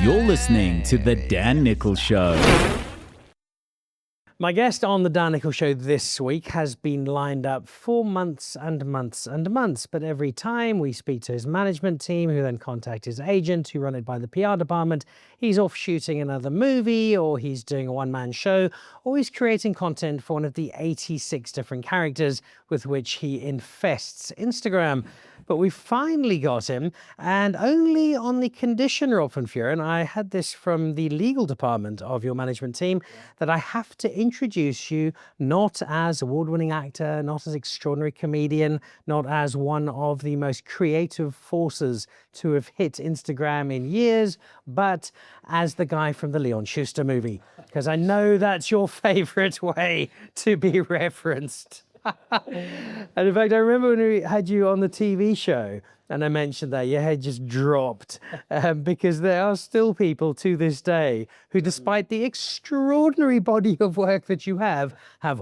You're listening to The Dan Nicholl Show. My guest on the Dan Nicholl Show this week has been lined up for months and months and months, but every time we speak to his management team, who then contact his agent, who run it by the PR department, he's off shooting another movie, or he's doing a one-man show, or he's creating content for one of the 86 different characters with which he infests Instagram. But we finally got him, and only on the condition, Rob van Vuuren, I had this from the legal department of your management team, that I have to introduce you not as award-winning actor, not as extraordinary comedian, not as one of the most creative forces to have hit Instagram in years, but as the guy from the Leon Schuster movie, because I know that's your favorite way to be referenced. And in fact, I remember when we had you on the TV show and I mentioned that your head just dropped because there are still people to this day who, despite the extraordinary body of work that you have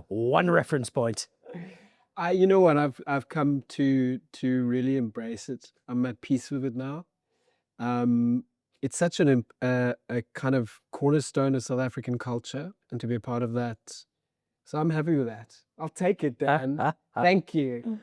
one reference point. You know what? I've come to really embrace it. I'm at peace with it now. It's such a kind of cornerstone of South African culture, and to be a part of that, so I'm happy with that. I'll take it, Dan. Thank you.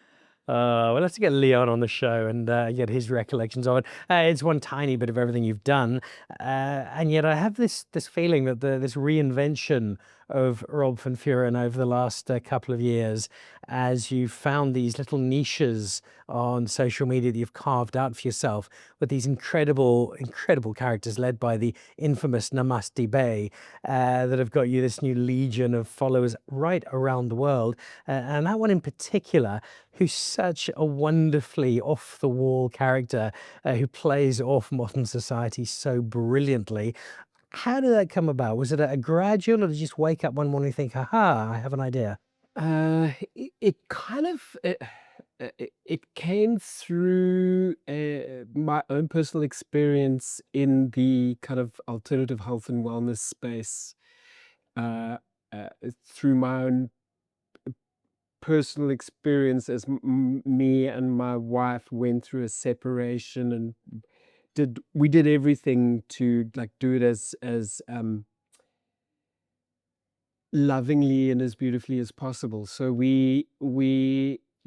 Well, let's get Leon on the show and get his recollections of it. It's one tiny bit of everything you've done, and yet I have this feeling that this reinvention of Rob van Vuuren over the last couple of years, as you've found these little niches on social media that you've carved out for yourself with these incredible characters led by the infamous Namaste Bay, that have got you this new legion of followers right around the world. And that one in particular, who's such a wonderfully off-the-wall character who plays off modern society so brilliantly. How did that come about? Was it a gradual, or did you just wake up one morning and think, aha, I have an idea? It kind of it came through my own personal experience in the kind of alternative health and wellness space, through my own personal experience as me and my wife went through a separation, and we did everything to like do it as lovingly and as beautifully as possible. So we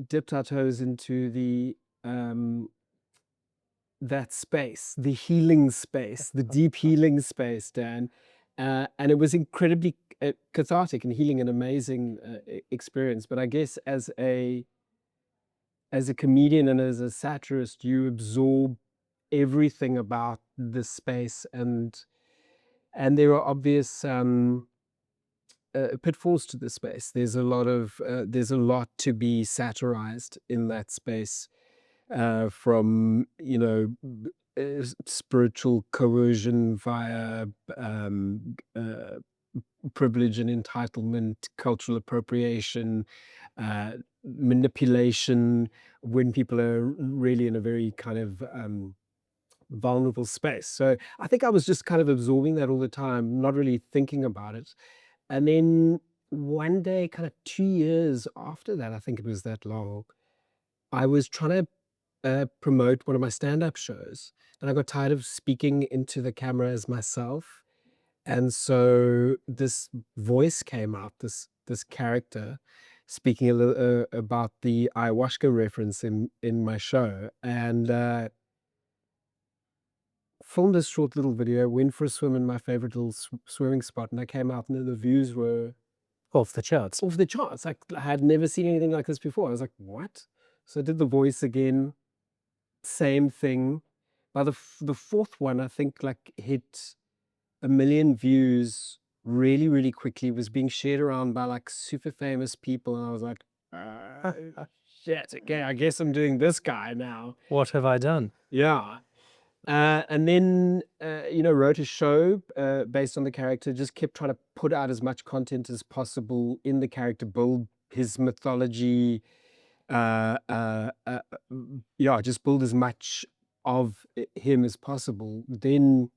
dipped our toes into the that space, the healing space, the deep healing space, Dan, and it was incredibly cathartic and healing, and amazing experience. But I guess as a comedian and as a satirist, you absorb everything about this space, and there are obvious pitfalls to the space. There's a lot to be satirized in that space, from spiritual coercion via privilege and entitlement, cultural appropriation, manipulation, when people are really in a very kind of vulnerable space. So I think I was just kind of absorbing that all the time, not really thinking about it. And then one day, kind of 2 years after that, I think it was that long, I was trying to promote one of my stand-up shows, and I got tired of speaking into the camera as myself. And so this voice came out, this character speaking a little about the ayahuasca reference in my show, and filmed this short little video, went for a swim in my favorite little swimming spot, and I came out and the views were Off the charts. off the charts. Like, I had never seen anything like this before. I was like, what? So I did the voice again, same thing. By the fourth one, I think, like, hit 1 million views really, really quickly, was being shared around by like super famous people, and I was like, shit, okay, I guess I'm doing this guy now. What have I done? Yeah. And then, wrote a show based on the character, just kept trying to put out as much content as possible in the character, build his mythology, just build as much of him as possible. Then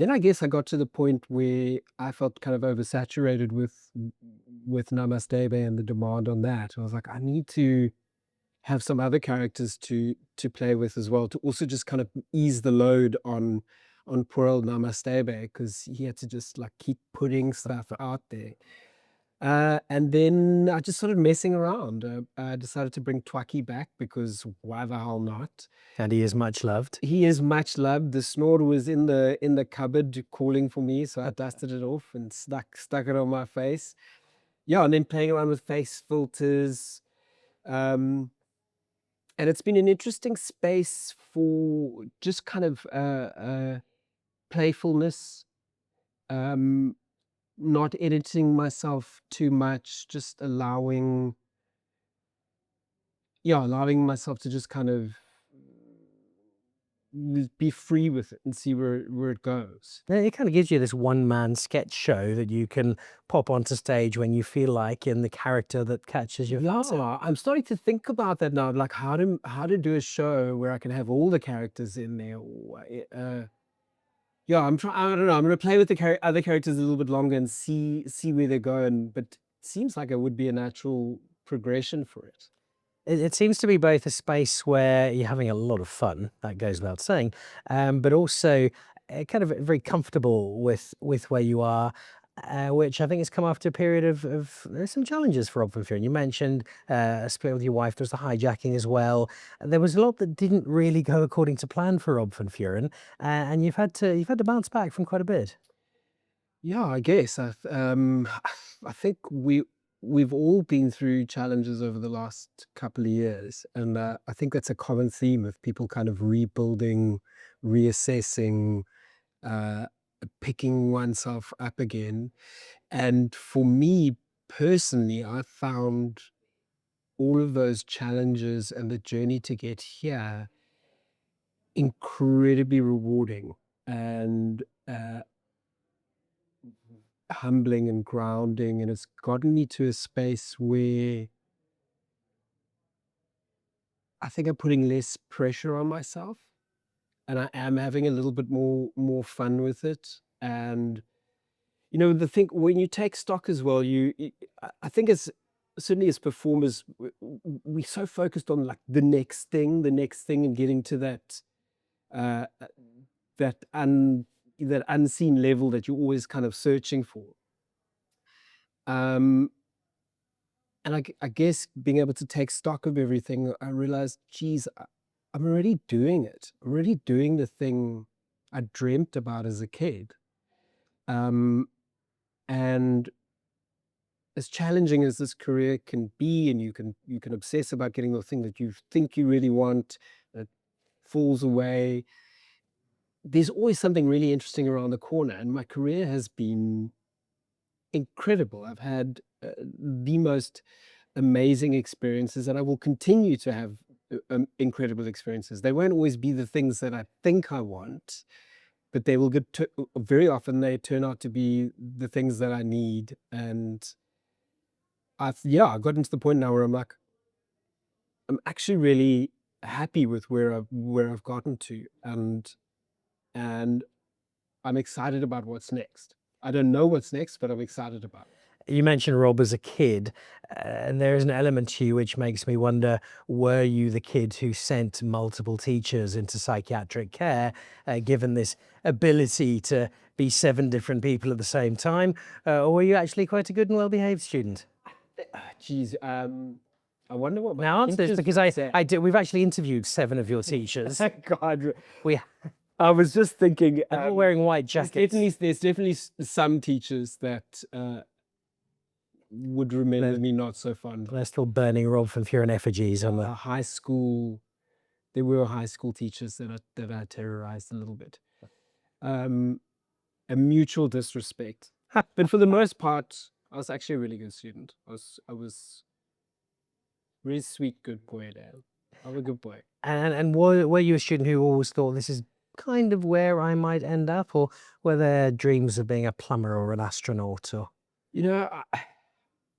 I guess I got to the point where I felt kind of oversaturated with Namaste Bae and the demand on that. I was like, I need to have some other characters to play with as well, to also just kind of ease the load on on poor old Namaste because he had to just like keep putting stuff out there. And then I just started messing around. I decided to bring Twaki back because why the hell not? And he is much loved. He is much loved. The snore was in the cupboard calling for me, so I dusted it off and stuck it on my face. Yeah, and then playing around with face filters. And it's been an interesting space for just kind of playfulness, not editing myself too much, just allowing myself to just kind of be free with it and see where it goes. It kind of gives you this one-man sketch show that you can pop onto stage when you feel like in the character that catches your fancy. Yeah, I'm starting to think about that now, like how to do a show where I can have all the characters in there. Yeah, I don't know. I'm gonna play with the other characters a little bit longer and see where they go. But it seems like it would be a natural progression for it. It seems to be both a space where you're having a lot of fun, that goes without saying, but also kind of very comfortable with where you are, which I think has come after a period of there's some challenges for Rob van Vuuren. You mentioned a split with your wife. There's the hijacking as well. There was a lot that didn't really go according to plan for Rob van Vuuren, and you've had to bounce back from quite a bit. Yeah, I guess. I think we've all been through challenges over the last couple of years, and I think that's a common theme of people kind of rebuilding, reassessing, uh, picking oneself up again. And for me personally, I found all of those challenges and the journey to get here incredibly rewarding and humbling and grounding. And it's gotten me to a space where I think I'm putting less pressure on myself and I am having a little bit more fun with it. And the thing when you take stock as well, I think as certainly as performers, we're so focused on like the next thing, and getting to uh, uh, that that unseen level that you're always kind of searching for. Um, and I guess being able to take stock of everything, I realized, geez, I'm already doing it. I'm already doing the thing I dreamt about as a kid. Um, and as challenging as this career can be, and you can obsess about getting the thing that you think you really want, that falls away. There's always something really interesting around the corner, and my career has been incredible. I've had the most amazing experiences, and I will continue to have incredible experiences. They won't always be the things that I think I want, but they will very often they turn out to be the things that I need. And I've gotten to the point now where I'm like, I'm actually really happy with where I've gotten to, and I'm excited about what's next. I don't know what's next, but I'm excited about it. You mentioned Rob as a kid, and there is an element to you which makes me wonder, were you the kid who sent multiple teachers into psychiatric care, given this ability to be 7 different people at the same time, or were you actually quite a good and well-behaved student? Geez, I wonder what my Now answer this, teachers because would say. we've actually interviewed 7 of your teachers. God, We I was just thinking, they're all wearing white jackets. there's definitely some teachers that would remember me not so fondly. They're still burning Rob van Vuuren effigies on the. High school, there were high school teachers that I terrorized a little bit. A mutual disrespect, but for the most part, I was actually a really good student. I was really sweet, good boy, Dan. I'm a good boy. And were you a student who always thought this is kind of where I might end up, or were there dreams of being a plumber or an astronaut? Or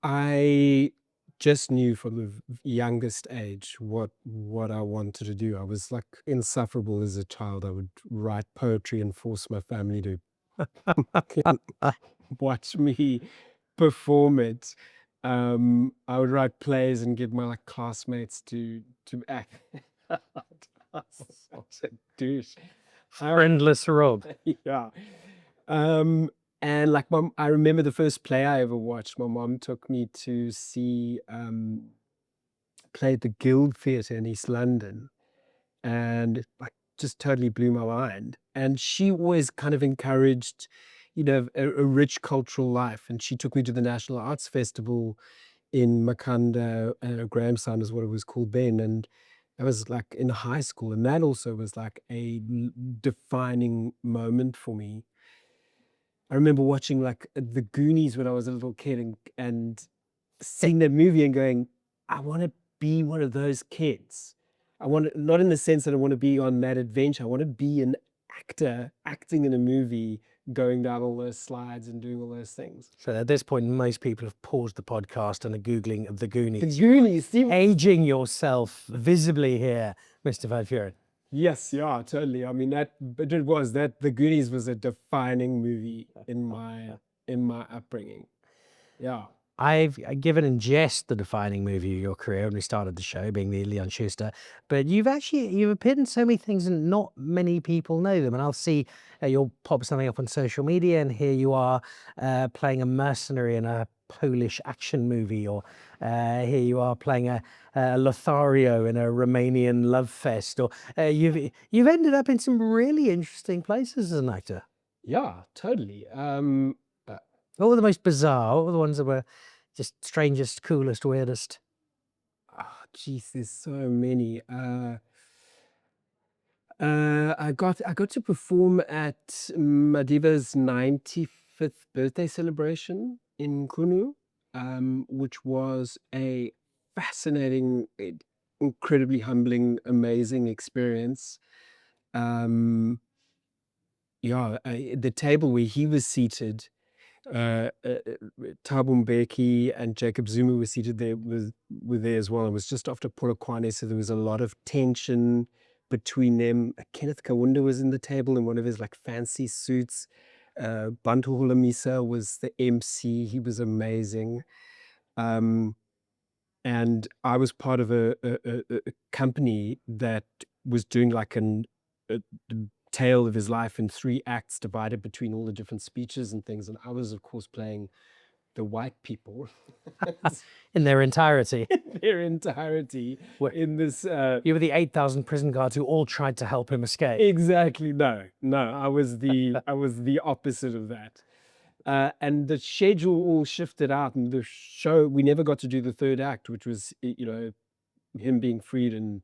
I just knew from the youngest age what I wanted to do. I was like insufferable as a child. I would write poetry and force my family to watch me perform it. I would write plays and get my like classmates to act. Such a douche. Friendless Rob. Yeah. And like I remember the first play I ever watched, my mom took me to see play at the Guild Theatre in East London, and it, like, just totally blew my mind. And she always kind of encouraged, a rich cultural life. And she took me to the National Arts Festival in Makanda, Grahamstown is what it was called then, and I was like in high school, and that also was like a defining moment for me. I remember watching like The Goonies when I was a little kid, and seeing that movie and going, I want to be one of those kids. I want to, not in the sense that I want to be on that adventure. I want to be an actor acting in a movie, going down all those slides and doing all those things. So at this point, most people have paused the podcast and are Googling The The Goonies. Goonies, see? Aging yourself visibly here, Mr. Van Vuuren. Yes, yeah, totally. I mean but it was that The Goonies was a defining movie in my upbringing. Yeah. I've given in jest the defining movie of your career when we started the show, being the Leon Schuster, but you've appeared in so many things and not many people know them. And I'll see you'll pop something up on social media, and here you are playing a mercenary in a Polish action movie, or here you are playing a Lothario in a Romanian love fest, or you've ended up in some really interesting places as an actor. Yeah, totally. What were the most bizarre? What were the ones that were just strangest, coolest, weirdest? Geez, there's so many. I got to perform at Madiba's 95th birthday celebration in Kunu, which was a fascinating, incredibly humbling, amazing experience. Yeah, the table where he was seated, Thabo Mbeki and Jacob Zuma were seated there, were there as well. It was just after Polokwane, so there was a lot of tension between them. Kenneth Kawunda was in the table in one of his like fancy suits. Bantu Hulamisa was the MC. He was amazing. And I was part of a company that was doing like a tale of his life in 3 acts divided between all the different speeches and things. And I was, of course, playing the white people In their entirety. in their entirety in this. You were the 8,000 prison guards who all tried to help him escape. Exactly. No, I was the opposite of that. And the schedule all shifted out, and the show, we never got to do the 3rd act, which was, him being freed, and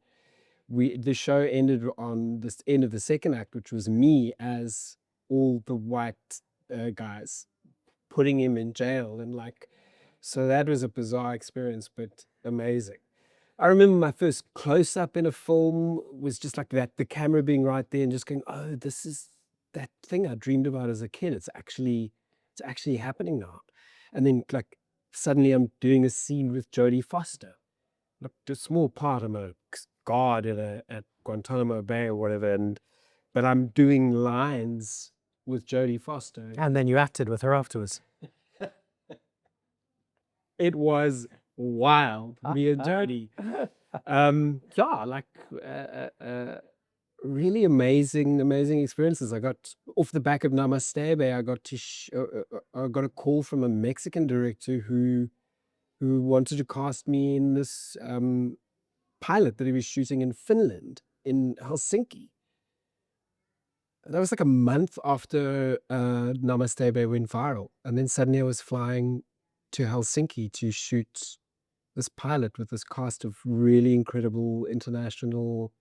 the show ended on this end of the 2nd act, which was me as all the white guys putting him in jail, and like, so that was a bizarre experience, but amazing. I remember my first close-up in a film was just like that, the camera being right there and just going, oh, this is that thing I dreamed about as a kid. It's actually happening now. And then like suddenly I'm doing a scene with Jodie Foster. Like a small part, I'm a guard at Guantanamo Bay or whatever, but I'm doing lines with Jodie Foster. And then you acted with her afterwards. It was wild, me and Jodie. Yeah, like really amazing experiences. I got off the back of Namaste Bay. I got I got a call from a Mexican director who wanted to cast me in this pilot that he was shooting in Finland, in Helsinki. That was like a month after Namaste Bay went viral, and then suddenly I was flying to Helsinki to shoot this pilot with this cast of really incredible international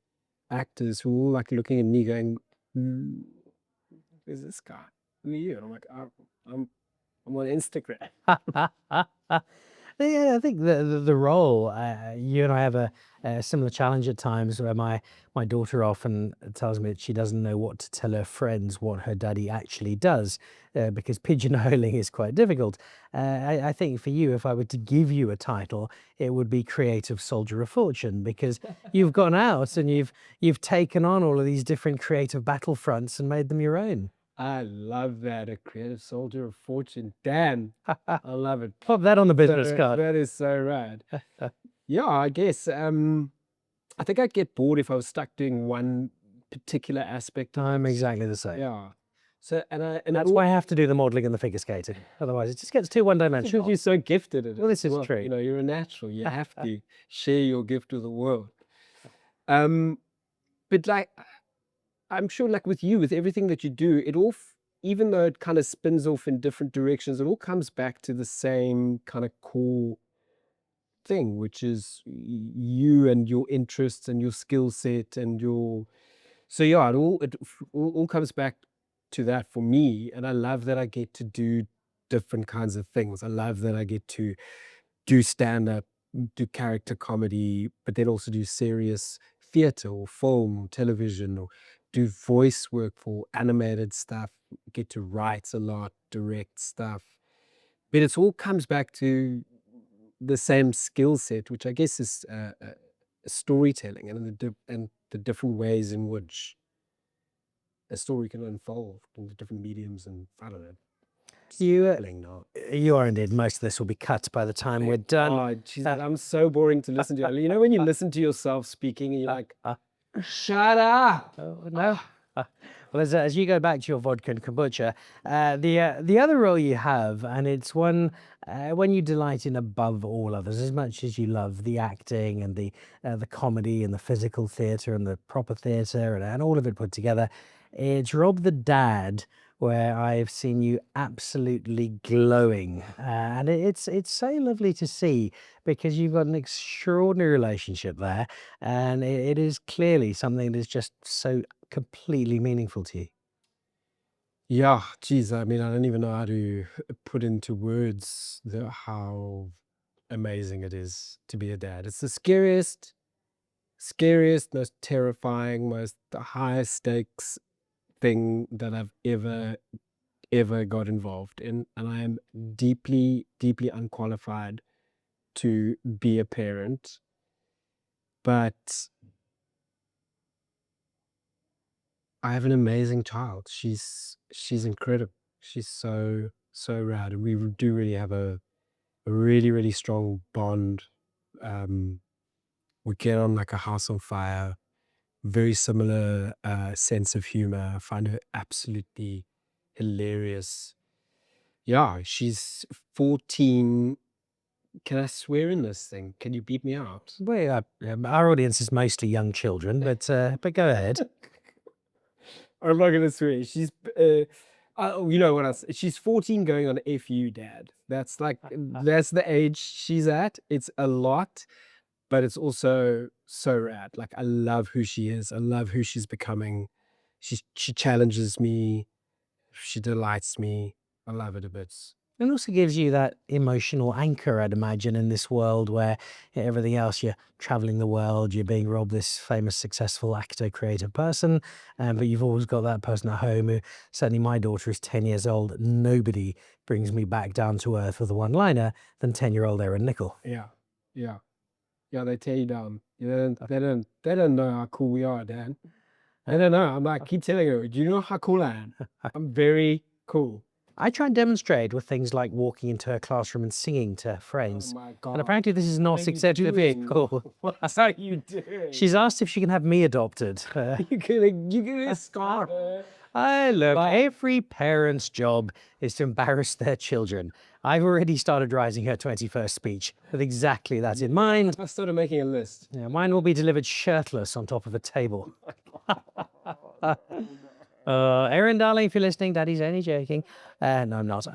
actors who were all like looking at me going, who is this guy? Who are you? And I'm like, I'm on Instagram. Yeah, I think the role, you and I have a similar challenge at times, where my daughter often tells me that she doesn't know what to tell her friends what her daddy actually does, because pigeonholing is quite difficult. I think for you, if I were to give you a title, it would be Creative Soldier of Fortune, because you've gone out and you've taken on all of these different creative battlefronts and made them your own. I love that, a creative soldier of fortune. Dan, I love it. Pop that on the business card. That is so rad. Yeah, I guess. I think I'd get bored if I was stuck doing one particular aspect of I'm it. exactly the same. Yeah. So and That's why I have to do the modelling and the figure skating. Otherwise, it just gets too one-dimensional. you're so gifted at it. Well, this as is well. true. You know, you're a natural. You have to share your gift with the world. But like, I'm sure, like with you, with everything that you do, it all, even though it kind of spins off in different directions, it all comes back to the same kind of core thing, which is you and your interests and your skill set and your. So yeah, it all comes back to that for me, and I love that I get to do different kinds of things. I love that I get to do stand up, do character comedy, but then also do serious theater or film, television, or do voice work for animated stuff, get to write a lot, direct stuff. But it all comes back to the same skill set, which I guess is storytelling and the different ways in which a story can unfold in the different mediums, and I don't know. You, Now. you are indeed. Most of this will be cut by the time we're done. Oh, geez, I'm so boring to listen to. You know when you listen to yourself speaking and you're like, shut up. Oh, no. Well, as you go back to your vodka and kombucha, the other role you have, and it's one when you delight in above all others, as much as you love the acting and the comedy and the physical theatre and the proper theatre and all of it put together, it's Rob the Dad, where I've seen you absolutely glowing, and it's so lovely to see because you've got an extraordinary relationship there, and it is clearly something that's just so completely meaningful to you. Yeah, geez, I mean, I don't even know how to put into words how amazing it is to be a dad. It's the scariest, most terrifying, most the highest stakes thing that I've ever got involved in, and I am deeply, deeply unqualified to be a parent. But I have an amazing child. She's incredible. She's so rad, and we do really have a really, really strong bond. We get on like a house on fire. Very similar sense of humor. I find her absolutely hilarious. Yeah, she's 14. Can I swear in this thing? Can you beat me out? Well, our audience is mostly young children, but go ahead. I'm not gonna swear. You know what she's 14 going on FU, Dad. That's like that's the age she's at. It's a lot, but it's also so rad. Like I love who she is. I love who she's becoming. She challenges me. She delights me. I love it a bit. It also gives you that emotional anchor, I'd imagine, in this world where everything else, you're traveling the world, you're being Rob, this famous, successful actor, creative person, but you've always got that person at home who, certainly my daughter is 10 years old. Nobody brings me back down to earth with a one-liner than 10-year-old Erin Nicholl. Yeah, yeah, yeah. They tear you down. They don't know how cool we are, Dan. They don't know. I'm like, keep telling her. Do you know how cool I am? I'm very cool. I try and demonstrate with things like walking into her classroom and singing to her friends. Oh my God. And apparently this is not What are you accepted doing? cool. What are you doing? She's asked if she can have me adopted. You're gonna scar her. Look, every parent's job is to embarrass their children. I've already started writing her 21st speech with exactly that in mind. I started making a list. Yeah, mine will be delivered shirtless on top of a table. Erin, darling, if you're listening, Daddy's only joking. No, I'm not.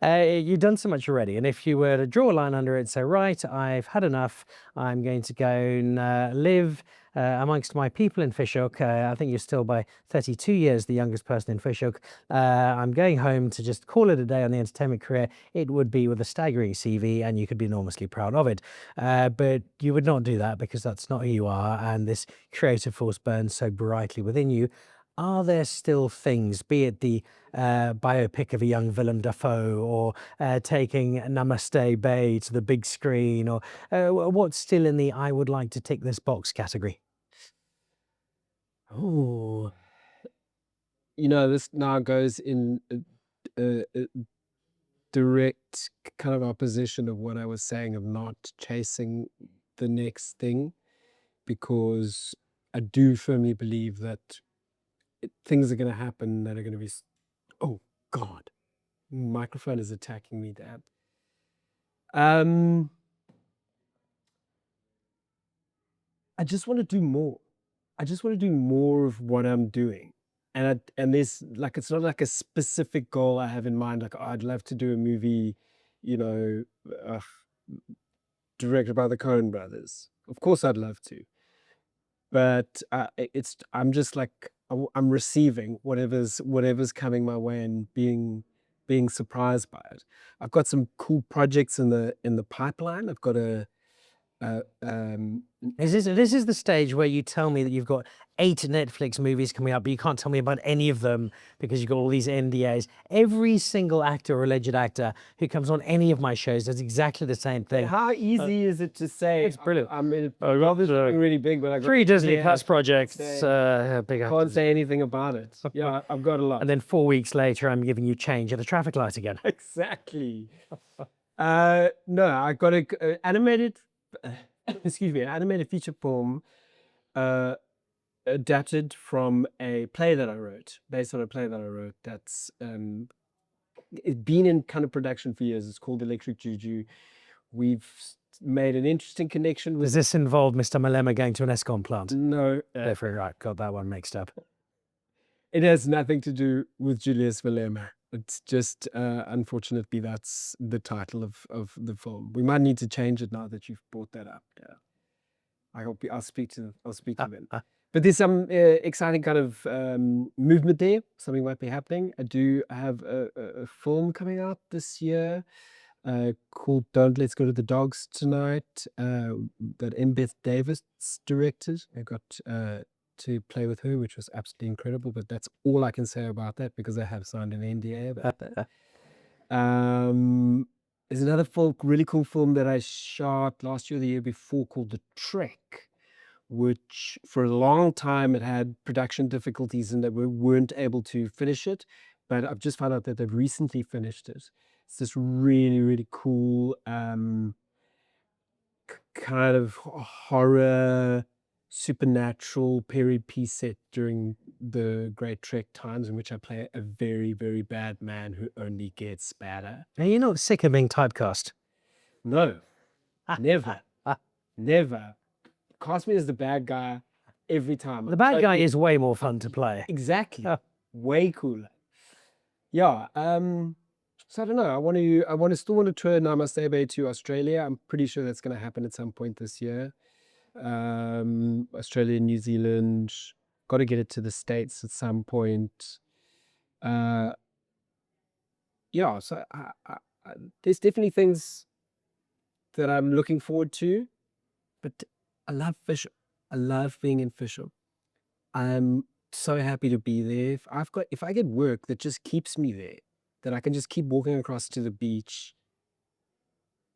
You've done so much already, and if you were to draw a line under it and say, right, I've had enough, I'm going to go and live amongst my people in Fishhook. I think you're still by 32 years the youngest person in Fishhook. I'm going home to just call it a day on the entertainment career. It would be with a staggering CV, and you could be enormously proud of it. But you would not do that because that's not who you are, and this creative force burns so brightly within you. Are there still things, be it the biopic of a young Willem Dafoe, or taking Namaste Bay to the big screen, or what's still in the I would like to tick this box category? Oh, you know, this now goes in direct kind of opposition of what I was saying of not chasing the next thing, because I do firmly believe that things are going to happen that are going to be. Oh God, microphone is attacking me, Dad. I just want to do more. I just want to do more of what I'm doing. And there's like, it's not like a specific goal I have in mind. Like, oh, I'd love to do a movie, you know, directed by the Coen brothers. Of course I'd love to. But I'm just like, I'm receiving whatever's coming my way and being surprised by it. I've got some cool projects in the pipeline. I've got This is the stage where you tell me that you've got 8 Netflix movies coming up, but you can't tell me about any of them because you've got all these NDAs. Every single actor or alleged actor who comes on any of my shows does exactly the same thing. How easy is it to say? It's brilliant. I mean, this is really big, but I got 3 Disney Plus projects. Big can't actors. say anything about it. Yeah, I've got a lot. And then 4 weeks later, I'm giving you change at a traffic light again. Exactly. No, I got an animated, excuse me, an animated feature film adapted from a play that I wrote, based on a play that I wrote. That's it's been in kind of production for years. It's called Electric Juju. We've made an interesting connection with. Does this involve Mr. Malema going to an ESCOM plant? No, Therefore, right, got that one mixed up. it has nothing to do with Julius Malema. It's just, unfortunately, that's the title of the film. We might need to change it now that you've brought that up. Yeah, I hope I'll speak to them. But there's some exciting kind of movement there. Something might be happening. I do have a film coming out this year called "Don't Let's Go to the Dogs Tonight" that Beth Davis directed. I got to play with her, which was absolutely incredible. But that's all I can say about that because I have signed an NDA about that. There's another really cool film that I shot last year, or the year before, called The Trek, which for a long time it had production difficulties and that we weren't able to finish it. But I've just found out that they've recently finished it. It's this really, really cool kind of horror, supernatural period piece set during the Great Trek times, in which I play a very, very bad man who only gets badder. Are you not sick of being typecast? No, never, never. Cast me as the bad guy every time. The bad guy is way more fun to play. Exactly. Way cooler. Yeah. So I don't know. I still want to tour Namaste Bay to Australia. I'm pretty sure that's going to happen at some point this year. Australia, New Zealand. Got to get it to the States at some point. Yeah. So there's definitely things that I'm looking forward to, but I love Fisher. I love being in Fisher. I'm so happy to be there. If I get work that just keeps me there, that I can just keep walking across to the beach.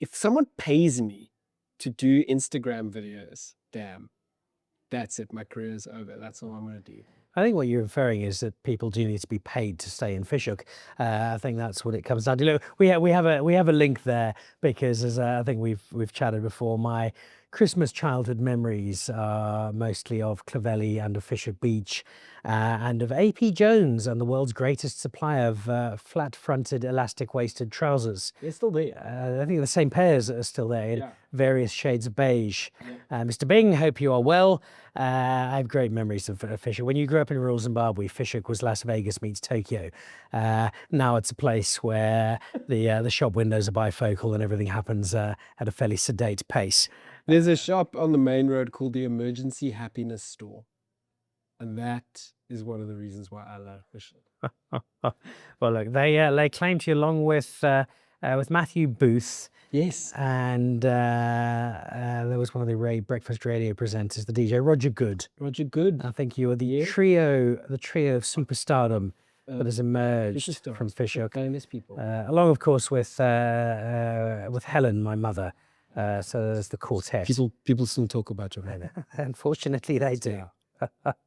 If someone pays me to do Instagram videos, damn, that's it. My career is over. That's all I'm going to do. I think what you're inferring is that people do need to be paid to stay in Fishhook. I think that's what it comes down to. Look, we have a link there because, as I think we've chatted before, my Christmas childhood memories are mostly of Clovelly and of Fishhook Beach, and of AP Jones and the world's greatest supply of flat-fronted, elastic-waisted trousers. They're still there. I think the same pairs are still there in various shades of beige. Mr. Bing, hope you are well. I have great memories of Fishhook. When you grew up in rural Zimbabwe, Fishhook was Las Vegas meets Tokyo. Now it's a place where the shop windows are bifocal and everything happens at a fairly sedate pace. There's a shop on the main road called the Emergency Happiness Store. And that is one of the reasons why I love Fishhook. Well, look, they claim to you along with Matthew Booth. Yes. And there was one of the breakfast radio presenters, the DJ Roger Good. Roger Good. I think you are the trio of superstardom that has emerged from Fishhook. Famous people. Along, of course, with Helen, my mother. So there's the quartet. People still talk about your mother. Unfortunately, they do.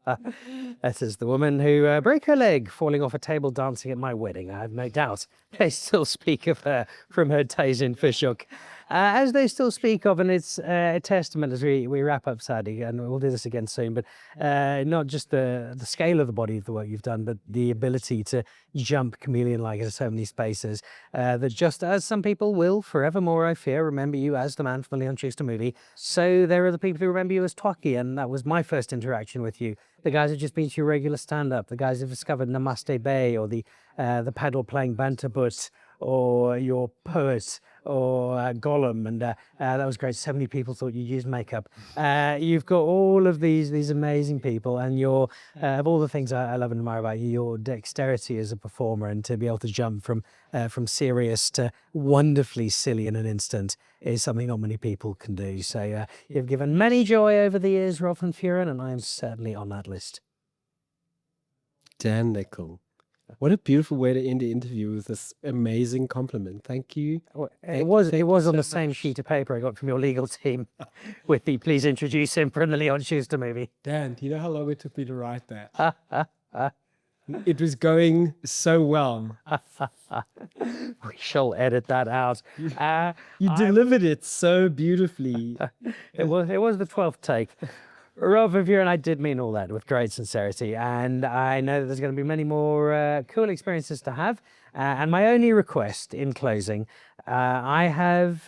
That is the woman who broke her leg falling off a table dancing at my wedding. I have no doubt they still speak of her from her days in Fishhook. as they still speak of, and it's a testament as we wrap up, sadly, and we'll do this again soon, but not just the scale of the body of the work you've done, but the ability to jump chameleon-like into so many spaces, that just as some people will forevermore, I fear, remember you as the man from the Leon Schuster movie, so there are the people who remember you as Twaki, and that was my first interaction with you. The guys who've just been to your regular stand-up, the guys who've discovered Namaste Bay, or the paddle playing Banterbut, or your poet, or Gollum, and that was great. So many people thought you used makeup. You've got all of these amazing people, and your of all the things I love and admire about you, your dexterity as a performer, and to be able to jump from serious to wonderfully silly in an instant is something not many people can do. So you've given many joy over the years, Rob van Vuuren, and I am certainly on that list. Dan Nicholl. What a beautiful way to end the interview with this amazing compliment. Thank you. It was on the same sheet of paper I got from your legal team with the please introduce him from the Leon Schuster movie. Dan, do you know how long it took me to write that? It was going so well. We shall edit that out. You delivered it so beautifully. It was the 12th take. Rob van Vuuren, I did mean all that with great sincerity, and I know that there's going to be many more cool experiences to have. And my only request in closing, I've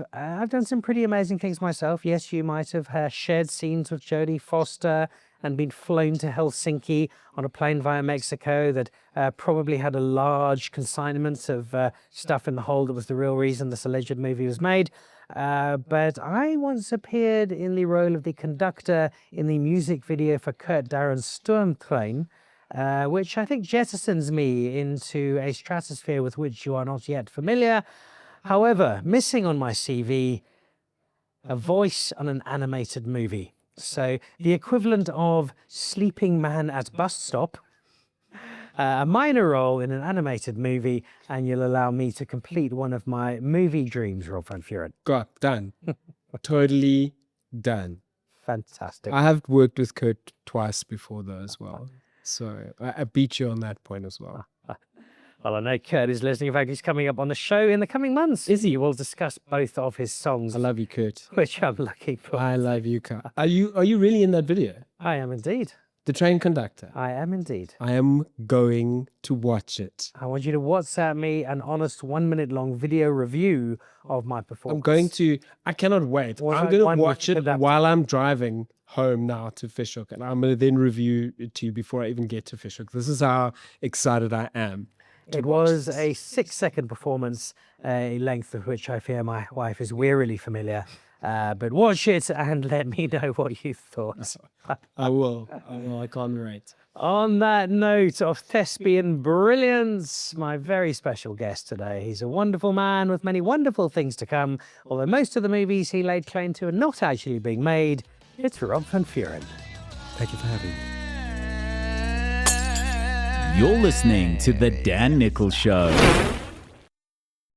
done some pretty amazing things myself. Yes, you might have shared scenes with Jodie Foster and been flown to Helsinki on a plane via Mexico that probably had a large consignment of stuff in the hold that was the real reason this alleged movie was made. But I once appeared in the role of the conductor in the music video for Kurt Darren's Sturmtrain, which I think jettisons me into a stratosphere with which you are not yet familiar. However, missing on my CV, a voice on an animated movie. So the equivalent of sleeping man at bus stop, a minor role in an animated movie, and you'll allow me to complete one of my movie dreams, Rob van Vuuren. Got done. Totally done. Fantastic. I have worked with Kurt twice before though as well. So I beat you on that point as well. Well, I know Kurt is listening. In fact, he's coming up on the show in the coming months. Is he? We'll discuss both of his songs. I love you, Kurt. Which I'm lucky for. I love you, Kurt. Are you really in that video? I am indeed. The train conductor. I am indeed. I am going to watch it. I want you to WhatsApp me an honest 1 minute long video review of my performance. I cannot wait. Was I'm I going to one watch with it that? while I'm driving home now to Fishhook, and I'm going to then review it to you before I even get to Fishhook. This is how excited I am. It was a 6-second performance, a length of which I fear my wife is wearily familiar. But watch it and let me know what you thought. I will. I can't wait. On that note of thespian brilliance, my very special guest today. He's a wonderful man with many wonderful things to come, although most of the movies he laid claim to are not actually being made. It's Rob van Vuuren. Thank you for having me. You're listening to The Dan Nicholl Show.